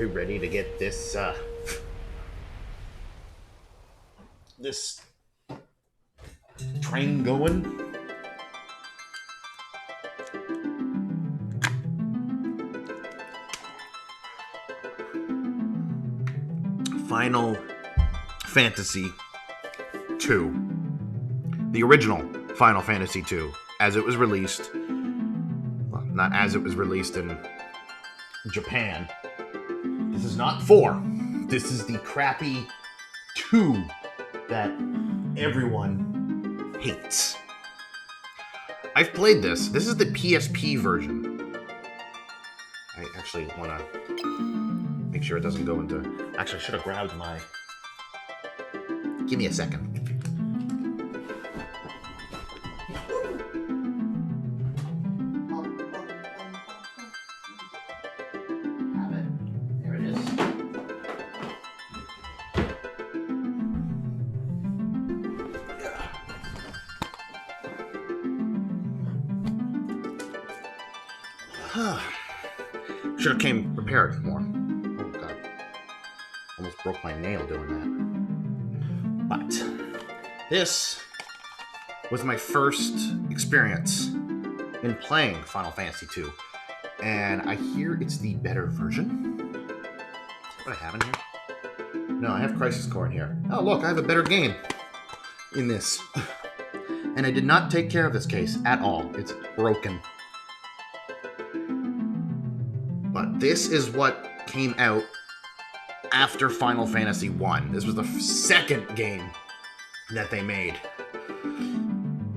ready to get this this train going? Final Fantasy II. The original Final Fantasy II, as it was released. Well, not as it was released in Japan. This is not 4. This is the crappy 2 that everyone hates. I've played this. This is the PSP version. I actually want to make sure it doesn't go into... Actually, I should have grabbed my... Give me a second. Have it. There it is. Should have came prepared more. Oh god. Almost broke my nail doing that. But this was my first experience in playing Final Fantasy II. And I hear it's the better version. Is that what I have in here? No, I have Crisis Core in here. Oh look, I have a better game in this. And I did not take care of this case at all. It's broken. But this is what came out after Final Fantasy I. This was the second game that they made.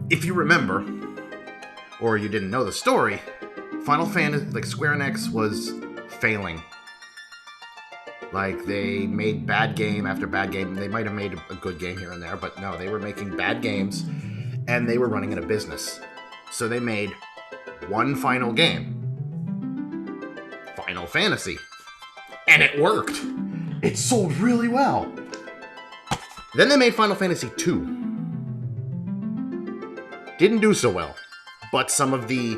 If you remember, or you didn't know the story, Final Fantasy, like Square Enix was failing. Like, they made bad game after bad game. They might have made a good game here and there, but no, they were making bad games, and they were running in a business. So they made one final game. Final Fantasy. And it worked. It sold really well. Then they made Final Fantasy II. Didn't do so well. But some of the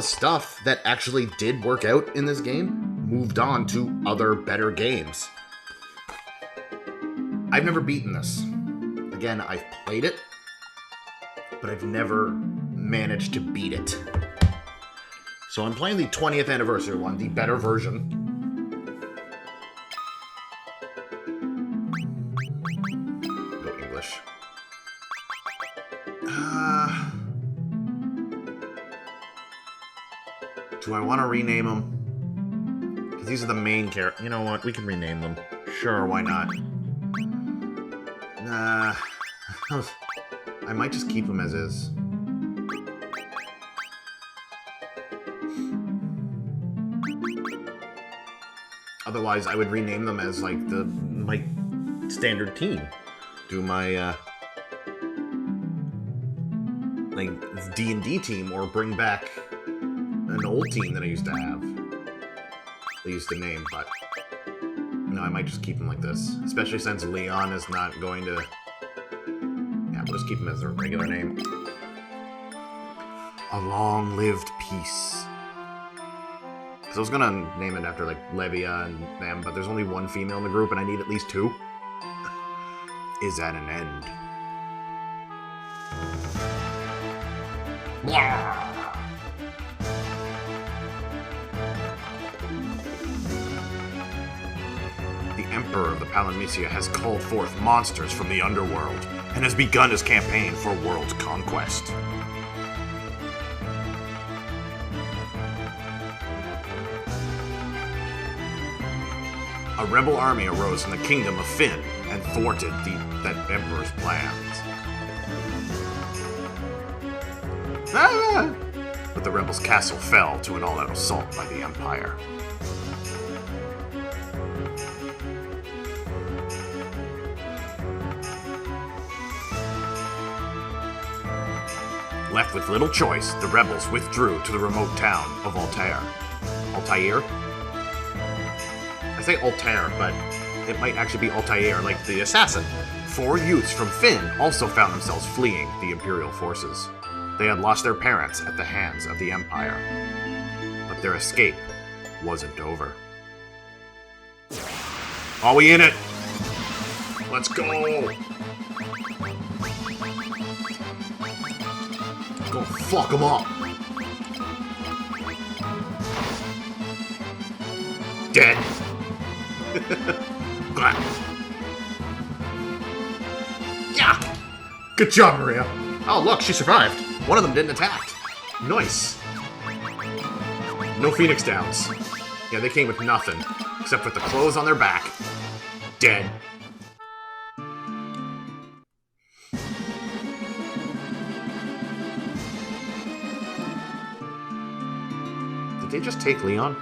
stuff that actually did work out in this game moved on to other better games. I've never beaten this. Again, I've played it, but I've never managed to beat it. So I'm playing the 20th anniversary one, the better version. Go English. Do I want to rename them? Because these are the main characters. You know what? We can rename them. Sure, why not? Nah. I might just keep them as is. Otherwise, I would rename them as, like, my standard team. Do my, like, D&D team, or bring back an old team that I used to have. I used to name, but... No, I might just keep them like this. Especially since Leon is not going to... Yeah, we'll just keep him as their regular name. A long-lived peace. Because I was going to name it after, like, Levia and them, but there's only one female in the group, and I need at least 2. Is at an end. Blah! The Emperor of the Palinmecia has called forth monsters from the underworld, and has begun his campaign for world conquest. A rebel army arose in the kingdom of Fynn and thwarted that emperor's plans. But the rebels' castle fell to an all-out assault by the Empire. Left with little choice, the rebels withdrew to the remote town of Altair. Altair? I say Altair, but it might actually be Altair, like the assassin. 4 youths from Fynn also found themselves fleeing the Imperial forces. They had lost their parents at the hands of the Empire. But their escape wasn't over. Are we in it? Let's go! Go fuck them up! Dead! Yeah! Good job, Maria! Oh, look, she survived. One of them didn't attack. Nice. No Phoenix Downs. Yeah, they came with nothing, except with the clothes on their back. Dead. Did they just take Leon?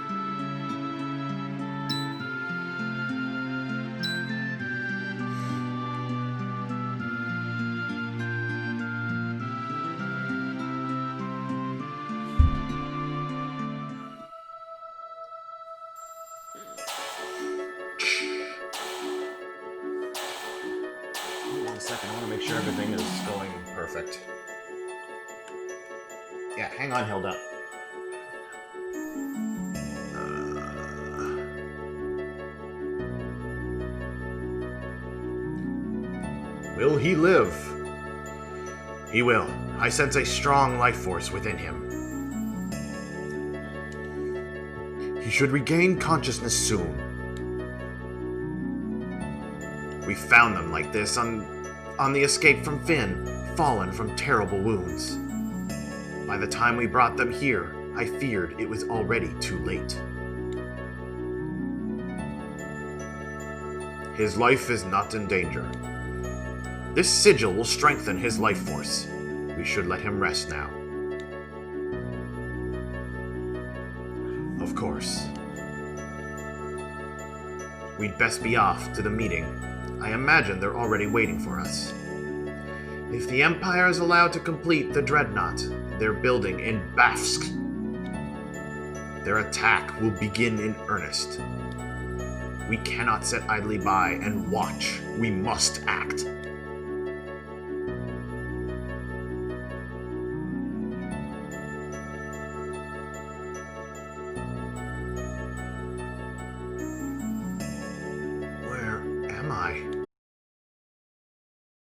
Second, I want to make sure everything is going perfect. Yeah, hang on, Hilda. Will he live? He will. I sense a strong life force within him. He should regain consciousness soon. We found them like this on the escape from Finn, fallen from terrible wounds. By the time we brought them here, I feared it was already too late. His life is not in danger. This sigil will strengthen his life force. We should let him rest now. Of course. We'd best be off to the meeting. I imagine they're already waiting for us. If the Empire is allowed to complete the dreadnought they're building in Bafsk, their attack will begin in earnest. We cannot sit idly by and watch. We must act. Where am I?